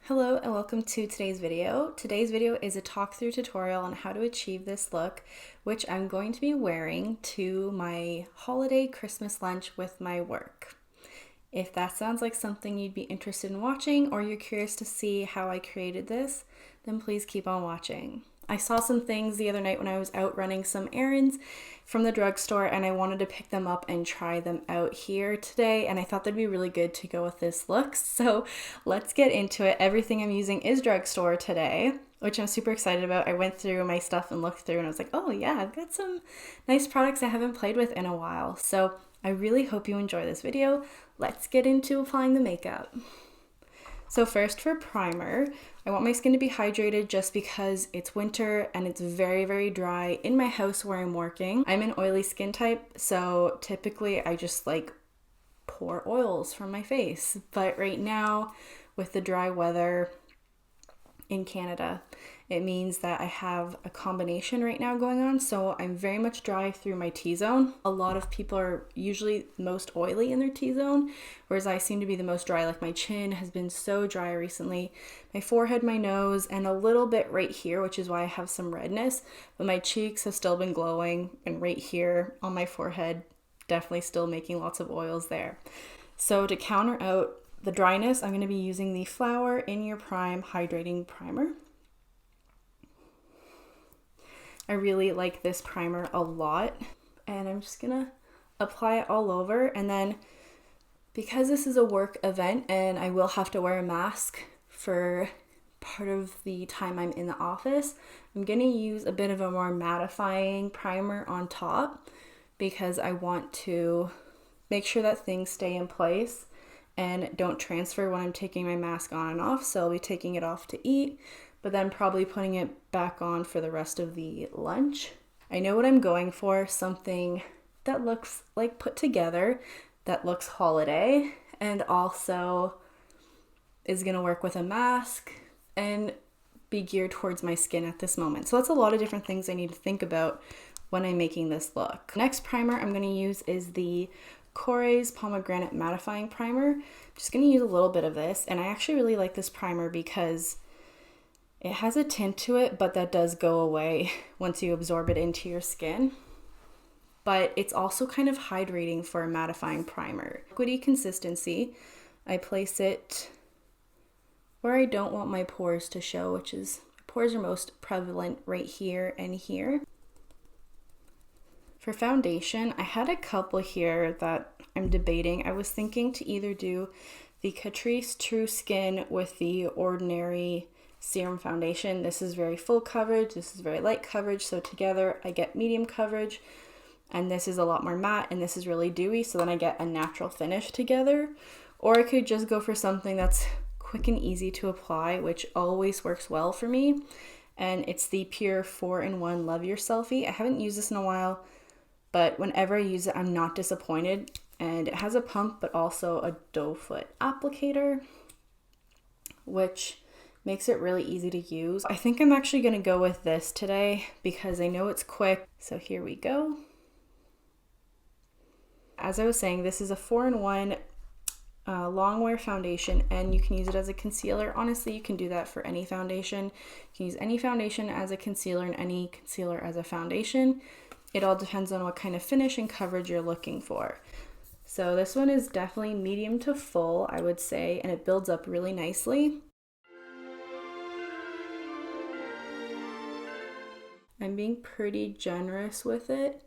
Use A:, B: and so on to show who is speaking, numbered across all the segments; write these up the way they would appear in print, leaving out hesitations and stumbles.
A: Hello and welcome to today's video. Today's video is a talk through tutorial on how to achieve this look, which I'm going to be wearing to my holiday Christmas lunch with my work. If that sounds like something you'd be interested in watching or you're curious to see how I created this, then please keep on watching. I saw some things the other night when I was out running some errands from the drugstore and I wanted to pick them up and try them out here today, and I thought they'd be really good to go with this look. So let's get into it. Everything I'm using is drugstore today, which I'm super excited about. I went through my stuff and looked through and I was like, oh yeah, I've got some nice products I haven't played with in a while. So I really hope you enjoy this video. Let's get into applying the makeup. So first for primer, I want my skin to be hydrated just because it's winter and it's very, very dry in my house where I'm working. I'm an oily skin type, so typically I just like pour oils from my face. But right now with the dry weather in Canada, it means that I have a combination right now going on, so I'm very much dry through my T-zone. A lot of people are usually most oily in their T-zone, whereas I seem to be the most dry. Like my chin has been so dry recently, my forehead, my nose, and a little bit right here, which is why I have some redness, but my cheeks have still been glowing, and right here on my forehead, definitely still making lots of oils there. So to counter out the dryness, I'm going to be using the Flower In Your Prime Hydrating Primer. I really like this primer a lot, and I'm just gonna apply it all over. And then because this is a work event and I will have to wear a mask for part of the time I'm in the office, I'm gonna use a bit of a more mattifying primer on top because I want to make sure that things stay in place and don't transfer when I'm taking my mask on and off. So I'll be taking it off to eat, but then probably putting it back on for the rest of the lunch. I know what I'm going for, something that looks like put together, that looks holiday, and also is gonna work with a mask and be geared towards my skin at this moment. So that's a lot of different things I need to think about when I'm making this look. Next primer I'm gonna use is the Korres Pomegranate Mattifying Primer. I'm just gonna use a little bit of this, and I actually really like this primer because it has a tint to it, but that does go away once you absorb it into your skin. But it's also kind of hydrating for a mattifying primer. Liquidy consistency. I place it where I don't want my pores to show, which is, pores are most prevalent right here and here. For foundation, I had a couple here that I'm debating. I was thinking to either do the Catrice True Skin with the Ordinary Serum Foundation. This is very full coverage, this is very light coverage, so together I get medium coverage, and this is a lot more matte and this is really dewy, so then I get a natural finish together. Or I could just go for something that's quick and easy to apply, which always works well for me, and it's the Pure 4-in-1 Love Your Selfie. I haven't used this in a while, but whenever I use it I'm not disappointed, and it has a pump but also a doe foot applicator, which makes it really easy to use. I think I'm actually gonna go with this today because I know it's quick. So here we go. As I was saying, this is a 4-in-1 long wear foundation, and you can use it as a concealer. Honestly, you can do that for any foundation. You can use any foundation as a concealer and any concealer as a foundation. It all depends on what kind of finish and coverage you're looking for. So this one is definitely medium to full, I would say, and it builds up really nicely. I'm being pretty generous with it.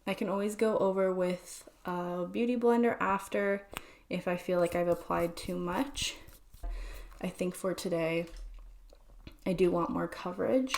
A: I can always go over with a beauty blender after if I feel like I've applied too much. I think for today, I do want more coverage.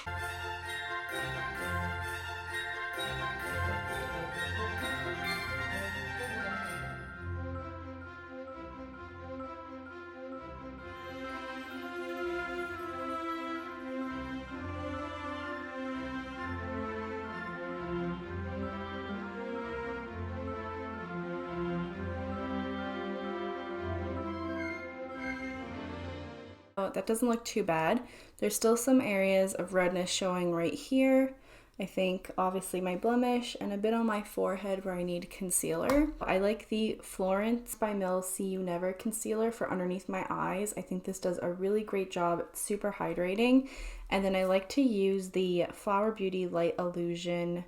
A: That doesn't look too bad. There's still some areas of redness showing right here, I think obviously my blemish and a bit on my forehead where I need concealer. I like the Florence by Milky See You Never concealer for underneath my eyes. I think this does a really great job. It's super hydrating. And then I like to use the Flower Beauty Light Illusion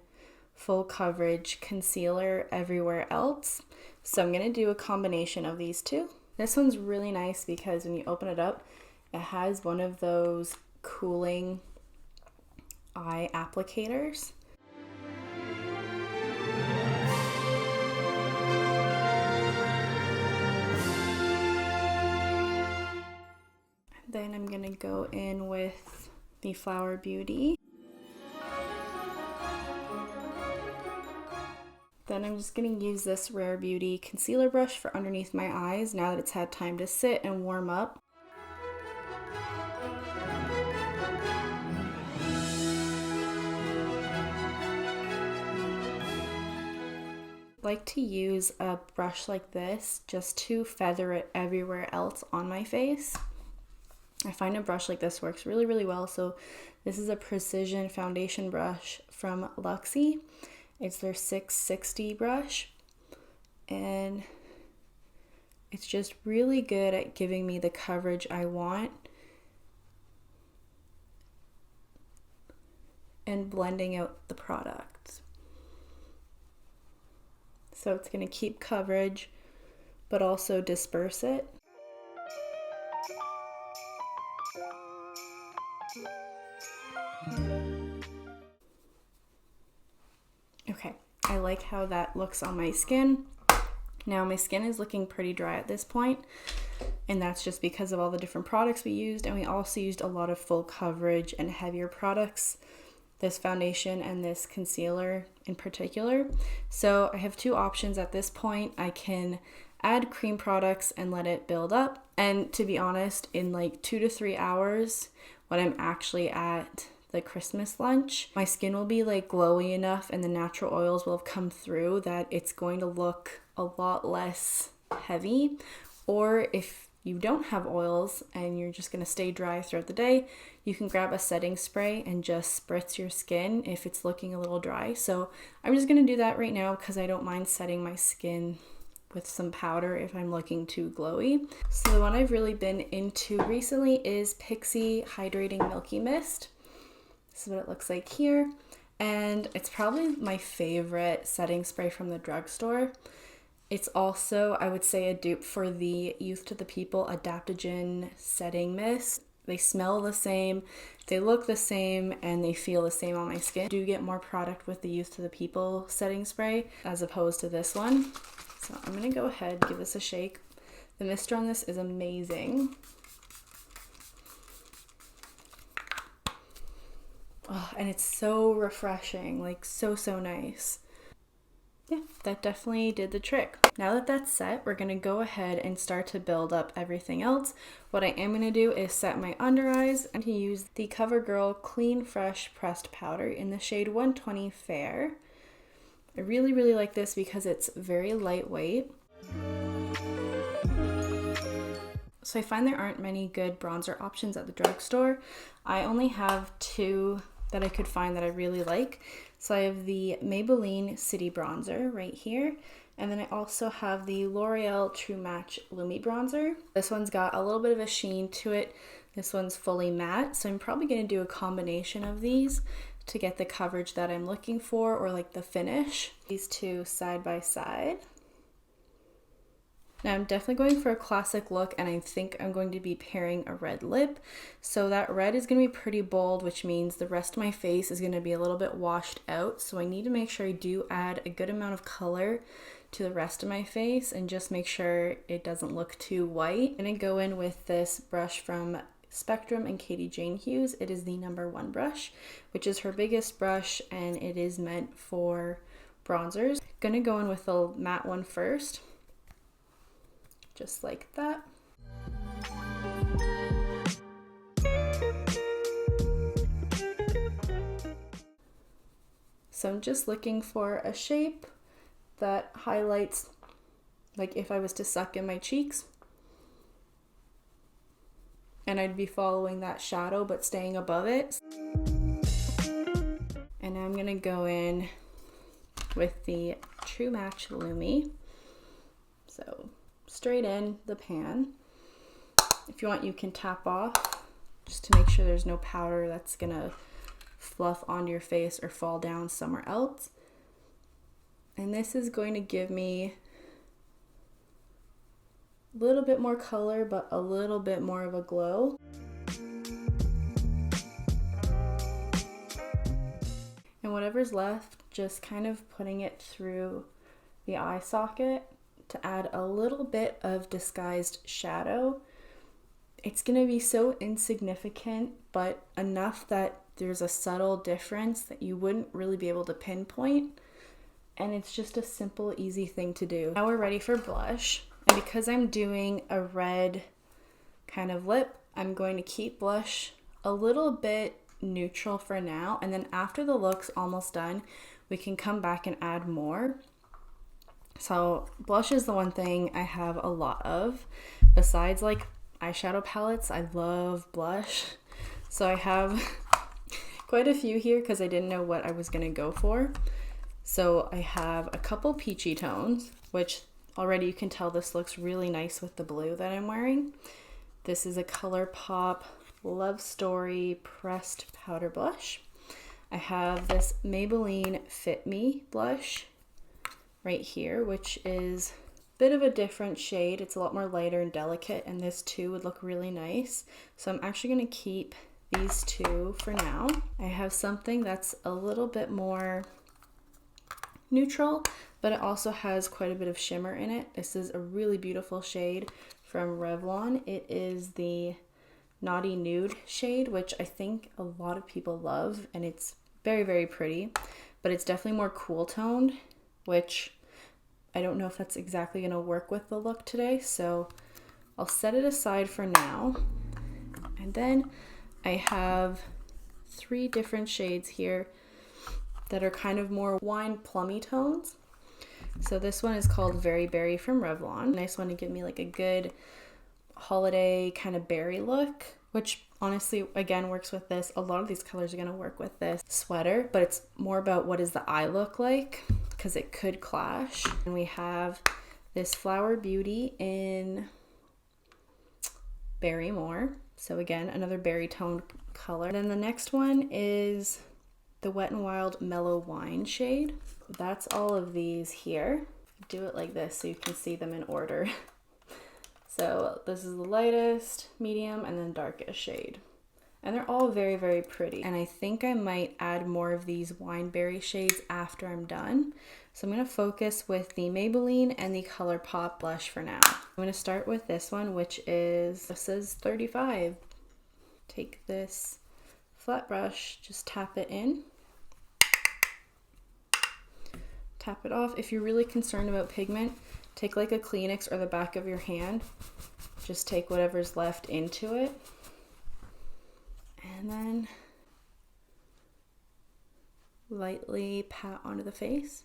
A: full coverage concealer everywhere else. So I'm gonna do a combination of these two. This one's really nice because when you open it up, it has one of those cooling eye applicators. Then I'm gonna go in with the Flower Beauty. Then I'm just gonna use this Rare Beauty concealer brush for underneath my eyes now that it's had time to sit and warm up. Like to use a brush like this just to feather it everywhere else on my face. I find a brush like this works really, really well. So this is a precision foundation brush from Luxie. It's their 660 brush, and it's just really good at giving me the coverage I want and blending out the product. So it's going to keep coverage, but also disperse it. Okay, I like how that looks on my skin. Now my skin is looking pretty dry at this point, and that's just because of all the different products we used, and we also used a lot of full coverage and heavier products, this foundation and this concealer in particular. So I have two options at this point. I can add cream products and let it build up, and to be honest, in like 2 to 3 hours when I'm actually at the Christmas lunch, my skin will be like glowy enough and the natural oils will have come through that it's going to look a lot less heavy. Or if you don't have oils and you're just going to stay dry throughout the day, you can grab a setting spray and just spritz your skin if it's looking a little dry. So I'm just going to do that right now because I don't mind setting my skin with some powder if I'm looking too glowy. So the one I've really been into recently is Pixi Hydrating Milky Mist. This is what it looks like here, and it's probably my favorite setting spray from the drugstore. It's also, I would say, a dupe for the Youth to the People Adaptogen Setting Mist. They smell the same, they look the same, and they feel the same on my skin. I do get more product with the Youth to the People setting spray as opposed to this one. So I'm gonna go ahead, give this a shake. The mister on this is amazing. Oh, and it's so refreshing, like so nice. Yeah, that definitely did the trick. Now that that's set, we're gonna go ahead and start to build up everything else. What I am gonna do is set my under eyes and to use the CoverGirl Clean Fresh Pressed Powder in the shade 120 Fair. I really, really like this because it's very lightweight. So I find there aren't many good bronzer options at the drugstore. I only have two that I could find that I really like. So I have the Maybelline City Bronzer right here. And then I also have the L'Oreal True Match Lumi Bronzer. This one's got a little bit of a sheen to it. This one's fully matte. So I'm probably gonna do a combination of these to get the coverage that I'm looking for, or like the finish. These two side by side. Now I'm definitely going for a classic look, and I think I'm going to be pairing a red lip. So that red is going to be pretty bold, which means the rest of my face is going to be a little bit washed out. So I need to make sure I do add a good amount of color to the rest of my face and just make sure it doesn't look too white. I'm going to go in with this brush from Spectrum and Katie Jane Hughes. It is the #1 brush, which is her biggest brush, and it is meant for bronzers. I'm going to go in with the matte one first. Just like that. So I'm just looking for a shape that highlights, like if I was to suck in my cheeks, and I'd be following that shadow but staying above it. And now I'm going to go in with the True Match Lumi. So straight in the pan. If you want, you can tap off just to make sure there's no powder that's going to fluff onto your face or fall down somewhere else. And this is going to give me a little bit more color, but a little bit more of a glow. And whatever's left, just kind of putting it through the eye socket to add a little bit of disguised shadow. It's going to be so insignificant, but enough that there's a subtle difference that you wouldn't really be able to pinpoint. And it's just a simple, easy thing to do. Now we're ready for blush. And because I'm doing a red kind of lip, I'm going to keep blush a little bit neutral for now. And then after the look's almost done, we can come back and add more. So blush is the one thing I have a lot of. Besides like eyeshadow palettes, I love blush. So I have quite a few here because I didn't know what I was going to go for. So I have a couple peachy tones, which already you can tell this looks really nice with the blue that I'm wearing. This is a ColourPop Love Story Pressed Powder Blush. I have this Maybelline Fit Me blush right here, which is a bit of a different shade. It's a lot more lighter and delicate, and this too would look really nice. So I'm actually going to keep these two for now. I have something that's a little bit more neutral, but it also has quite a bit of shimmer in it. This is a really beautiful shade from Revlon. It is the Naughty Nude shade, which I think a lot of people love, and it's very, very pretty, but it's definitely more cool toned, which I don't know if that's exactly going to work with the look today, so I'll set it aside for now. And then I have 3 different shades here that are kind of more wine plummy tones. So this one is called Very Berry from Revlon. Nice one to give me like a good holiday kind of berry look, which honestly again works with this. A lot of these colors are going to work with this sweater, but it's more about what does the eye look like, because it could clash. And we have this Flower Beauty in Berry More. So again, another berry toned color. And then the next one is the Wet n Wild Mellow Wine shade. That's all of these here. Do it like this so you can see them in order. So this is the lightest, medium, and then darkest shade. And they're all very, very pretty. And I think I might add more of these wineberry shades after I'm done. So I'm going to focus with the Maybelline and the ColourPop blush for now. I'm going to start with this one, which is, this is 35. Take this flat brush, just tap it in. Tap it off. If you're really concerned about pigment, take like a Kleenex or the back of your hand. Just take whatever's left into it. And then lightly pat onto the face.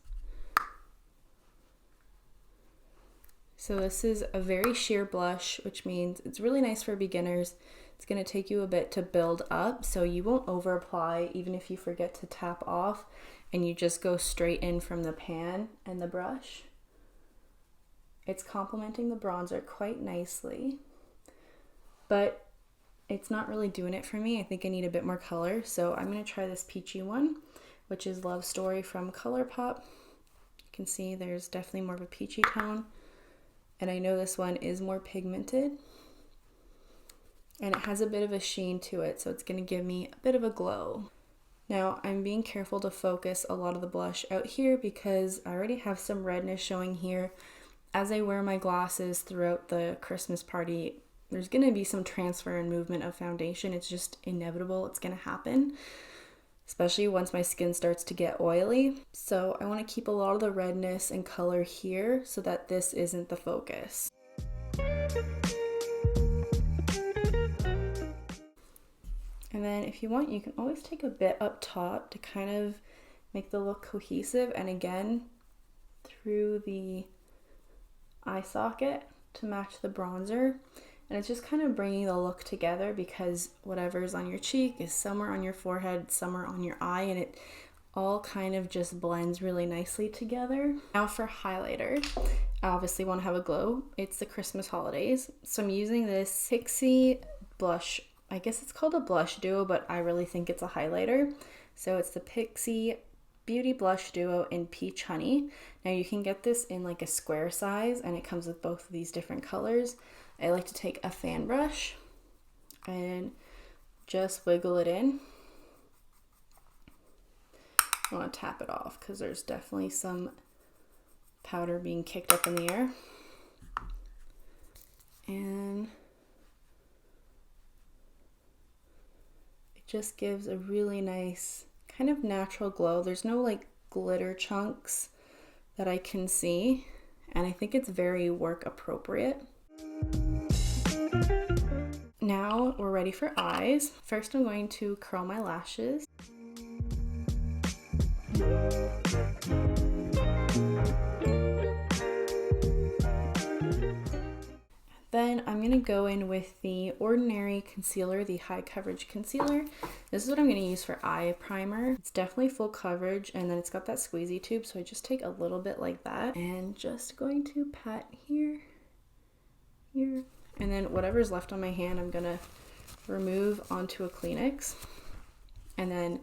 A: So this is a very sheer blush, which means it's really nice for beginners. It's going to take you a bit to build up, so you won't over apply even if you forget to tap off and you just go straight in from the pan and the brush. It's complementing the bronzer quite nicely, but it's not really doing it for me. I think I need a bit more color, so I'm going to try this peachy one, which is Love Story from ColourPop. You can see there's definitely more of a peachy tone, and I know this one is more pigmented, and it has a bit of a sheen to it, so it's going to give me a bit of a glow. Now, I'm being careful to focus a lot of the blush out here because I already have some redness showing here. As I wear my glasses throughout the Christmas party, there's going to be some transfer and movement of foundation. It's just inevitable. It's going to happen, especially once my skin starts to get oily. So I want to keep a lot of the redness and color here so that this isn't the focus. And then if you want, you can always take a bit up top to kind of make the look cohesive, and again through the eye socket to match the bronzer. And it's just kind of bringing the look together because whatever's on your cheek is somewhere on your forehead, somewhere on your eye, and it all kind of just blends really nicely together. Now for highlighter, I obviously want to have a glow. It's the Christmas holidays, so I'm using this Pixi blush. I guess it's called a blush duo, but I really think it's a highlighter. So it's the Pixi Beauty Blush Duo in Peach Honey. Now you can get this in like a square size, and it comes with both of these different colors. I like to take a fan brush and just wiggle it in. I want to tap it off because there's definitely some powder being kicked up in the air. And it just gives a really nice kind of natural glow. There's no like glitter chunks that I can see, and I think it's very work appropriate. Now we're ready for eyes. First I'm going to curl my lashes. Then I'm going to go in with the Ordinary concealer, the high coverage concealer. This is what I'm going to use for eye primer. It's definitely full coverage, and then it's got that squeezy tube, so I just take a little bit like that and just going to pat here, here, and then whatever's left on my hand I'm going to remove onto a CLINIQUE and then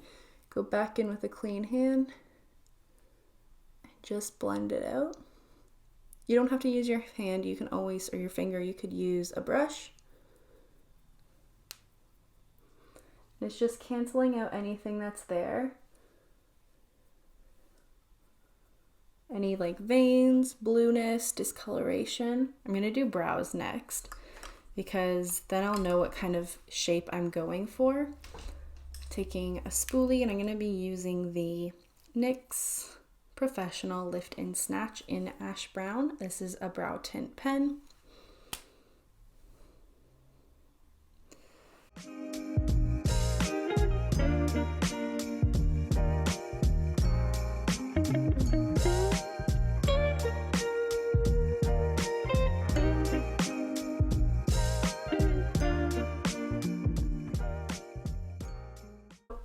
A: go back in with a clean hand and just blend it out. You don't have to use your hand, you can always, or your finger, you could use a brush. And it's just canceling out anything that's there. Any like veins, blueness, discoloration. I'm gonna do brows next because then I'll know what kind of shape I'm going for. Taking a spoolie, and I'm gonna be using the NYX Professional Lift in Snatch in Ash Brown. This is a brow tint pen.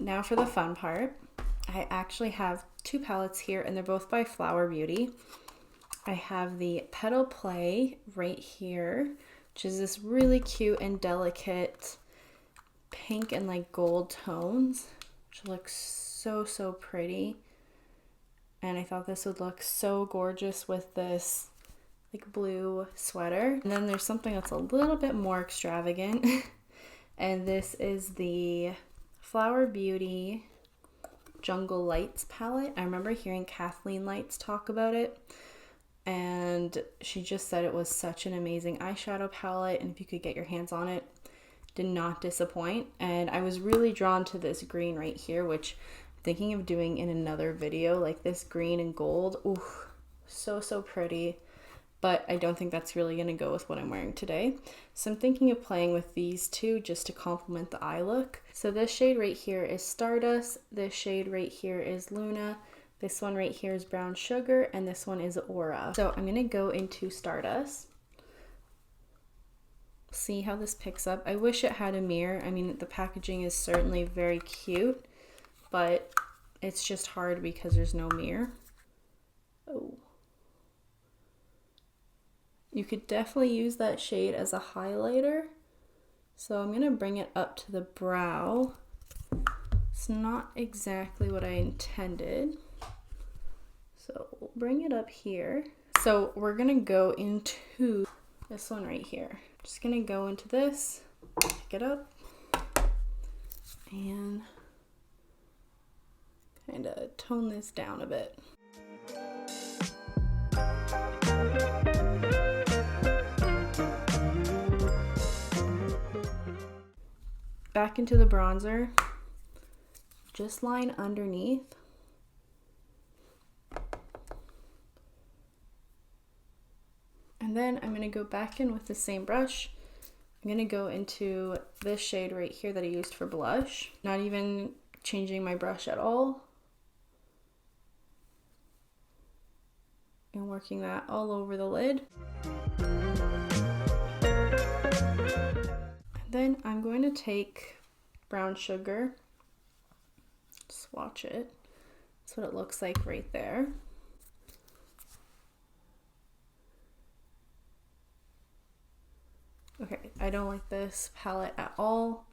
A: Now for the fun part. I actually have two palettes here, and they're both by Flower Beauty. I have the Petal Play right here, which is this really cute and delicate pink and like gold tones, which looks so pretty. And I thought this would look so gorgeous with this like blue sweater. And then there's something that's a little bit more extravagant, and this is the Flower Beauty Jungle Lights palette. I remember hearing Kathleen Lights talk about it, and she just said it was such an amazing eyeshadow palette, and if you could get your hands on it, did not disappoint. And I was really drawn to this green right here, which I'm thinking of doing in another video, like this green and gold. Ooh, so pretty. But I don't think that's really gonna go with what I'm wearing today. So I'm thinking of playing with these two just to complement the eye look. So this shade right here is Stardust, this shade right here is Luna, this one right here is Brown Sugar, and this one is Aura. So I'm gonna go into Stardust. See how this picks up. I wish it had a mirror. I mean, the packaging is certainly very cute, but it's just hard because there's no mirror. Oh. You could definitely use that shade as a highlighter. So I'm gonna bring it up to the brow. It's not exactly what I intended. So we'll bring it up here. So we're gonna go into this one right here. Just gonna go into this, pick it up, and kind of tone this down a bit. Back into the bronzer, just line underneath. And then I'm going to go back in with the same brush. I'm going to go into this shade right here that I used for blush. Not even changing my brush at all. And working that all over the lid. Then I'm going to take Brown Sugar, swatch it, That's what it looks like right there. Okay, I don't like this palette at all.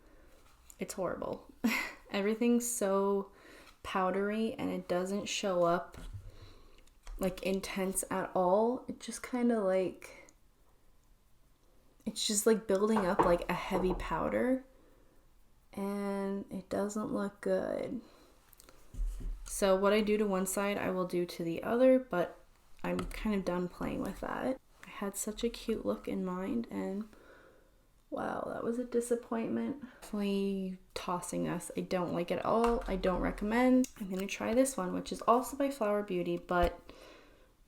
A: It's horrible. Everything's so powdery and it doesn't show up like intense at all. It just kind of like, it's just like building up like a heavy powder and it doesn't look good. So what I do to one side, I will do to the other, but I'm kind of done playing with that. I had such a cute look in mind and wow, that was a disappointment. Definitely tossing this. I don't like it at all. I don't recommend. I'm gonna try this one, which is also by Flower Beauty, but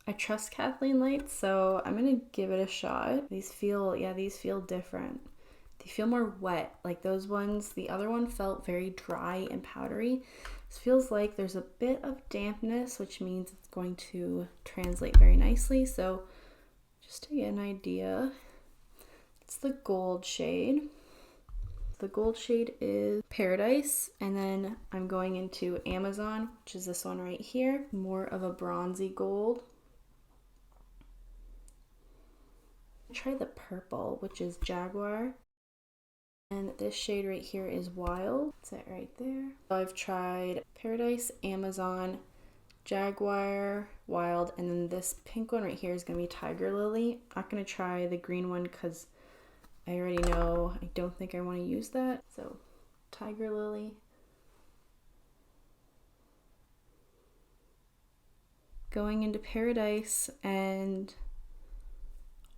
A: I trust Kathleen Lights, so I'm gonna give it a shot. These feel, yeah, these feel different. They feel more wet. Like those ones, the other one felt very dry and powdery. This feels like there's a bit of dampness, which means it's going to translate very nicely. So just to get an idea, it's the gold shade. The gold shade is Paradise, and then I'm going into Amazon, which is this one right here. More of a bronzy gold. Try the purple, which is Jaguar. And this shade right here is Wild. That's it right there. So I've tried Paradise, Amazon, Jaguar, Wild, and then this pink one right here is gonna be Tiger Lily. I'm not gonna try the green one because I already know I don't think I want to use that. So Tiger Lily. Going into Paradise and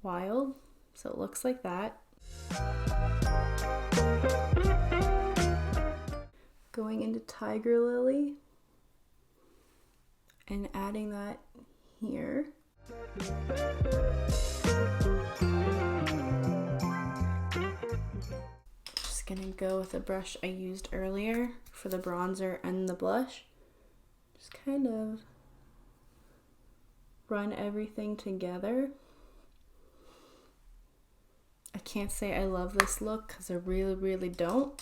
A: Wild. So it looks like that. Going into Tiger Lily and adding that here. Just gonna go with the brush I used earlier for the bronzer and the blush. Just kind of run everything together. I can't say I love this look because I really don't,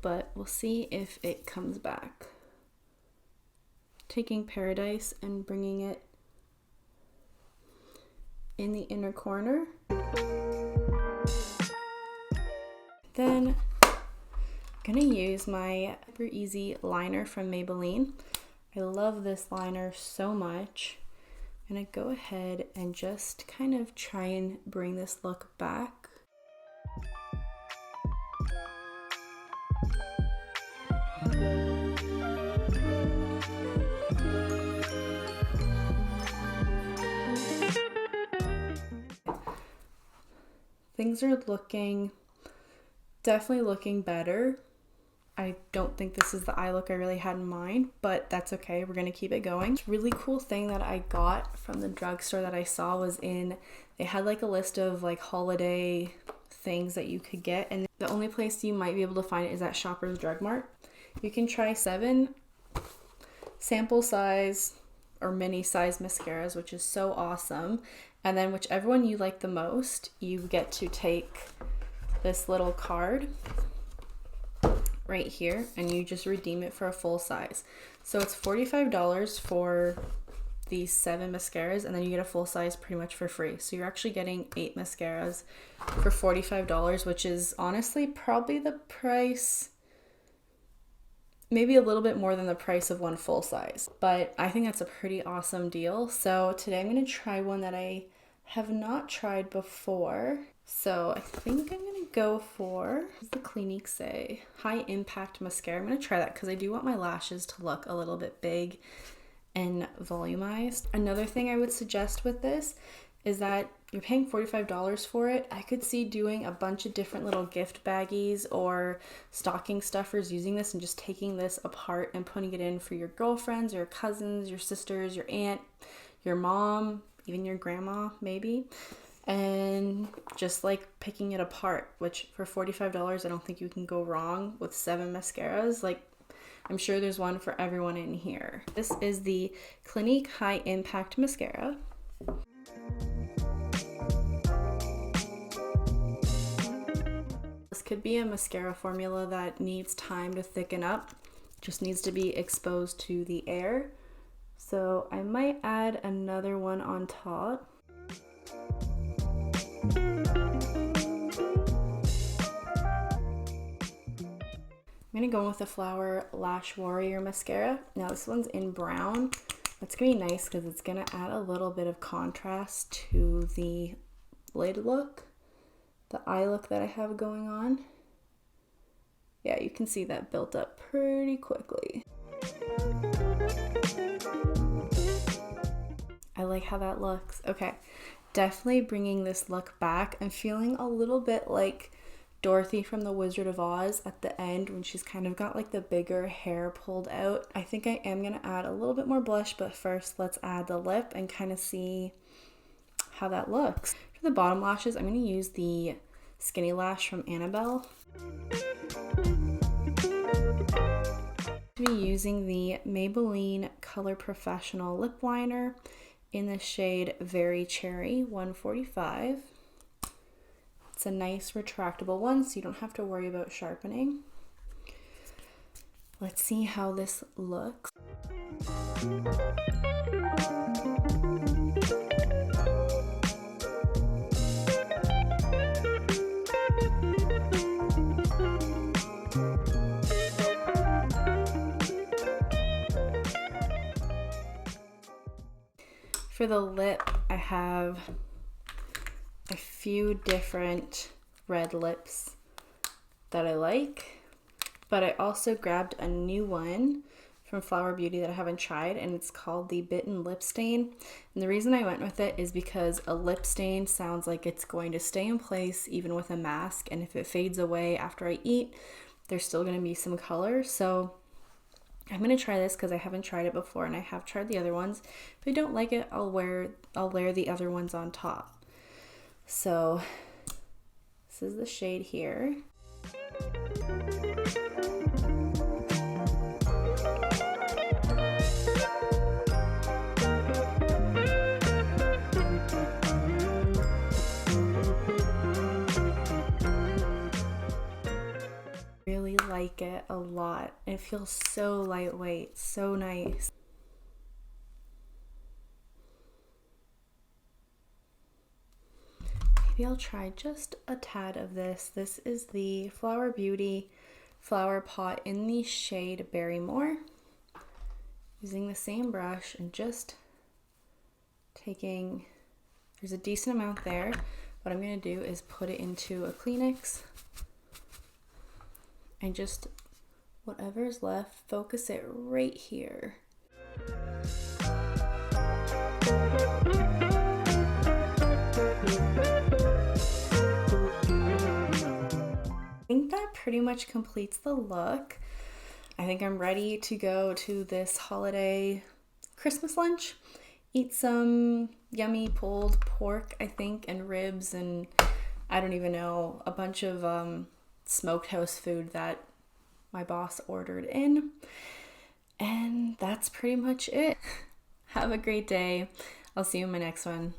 A: but we'll see if it comes back. Taking Paradise and bringing it in the inner corner. Then I'm gonna use my Super Easy liner from Maybelline. I love this liner so much. I'm gonna go ahead and just kind of try and bring this look back. Things are definitely looking better. I don't think this is the eye look I really had in mind, but that's okay. We're gonna keep it going. This really cool thing that I got from the drugstore that I saw was they had like a list of like holiday things that you could get, and the only place you might be able to find it is at Shoppers Drug Mart. You can try 7 sample size or mini size mascaras, which is so awesome. And then whichever one you like the most, you get to take this little card right here and you just redeem it for a full size. So it's $45 for these 7 mascaras, and then you get a full size pretty much for free. So you're actually getting 8 mascaras for $45, which is honestly probably the price, maybe a little bit more than the price of one full size, but I think that's a pretty awesome deal. So today I'm going to try one that I have not tried before. So I think I'm going to go for the CLINIQUE High Impact Mascara. I'm going to try that because I do want my lashes to look a little bit big and volumized. Another thing I would suggest with this is that you're paying $45 for it. I could see doing a bunch of different little gift baggies or stocking stuffers using this and just taking this apart and putting it in for your girlfriends, your cousins, your sisters, your aunt, your mom, even your grandma maybe, and just like picking it apart, which for $45 I don't think you can go wrong with 7 mascaras. Like, I'm sure there's one for everyone in here. This is the Clinique High Impact Mascara. This could be a mascara formula that needs time to thicken up. just needs to be exposed to the air. So I might add another one on top. I'm gonna go with the Flower Lash Warrior mascara. Now this one's in brown. That's gonna be nice because it's gonna add a little bit of contrast to the lid look, the eye look that I have going on. Yeah, you can see that built up pretty quickly. I like how that looks. Okay, definitely bringing this look back. I'm feeling a little bit like Dorothy from The Wizard of Oz at the end when she's kind of got like the bigger hair pulled out. I think I am gonna add a little bit more blush, but first let's add the lip and kind of see how that looks. For the bottom lashes, I'm gonna use the Skinny Lash from Annabelle. I'm gonna be using the Maybelline Color Professional Lip Liner in the shade Very Cherry 145. It's a nice retractable one, so you don't have to worry about sharpening. Let's see how this looks. For the lip, I have a few different red lips that I like, but I also grabbed a new one from Flower Beauty that I haven't tried, and it's called the Bitten Lip Stain. And the reason I went with it is because a lip stain sounds like it's going to stay in place even with a mask, and if it fades away after I eat, there's still going to be some color. So I'm going to try this because I haven't tried it before, and I have tried the other ones. If I don't like it, I'll layer the other ones on top. So this is the shade here. Really like it a lot. It feels so lightweight, so nice. Maybe I'll try just a tad of this. This is the Flower Beauty Flower Pot in the shade Barrymore. Using the same brush and just taking, there's a decent amount there. What I'm going to do is put it into a Kleenex and just whatever's left, focus it right here. I think that pretty much completes the look. I think I'm ready to go to this holiday Christmas lunch, eat some yummy pulled pork, I think, and ribs, and I don't even know, a bunch of smoked house food that my boss ordered in. And that's pretty much it. Have a great day. I'll see you in my next one.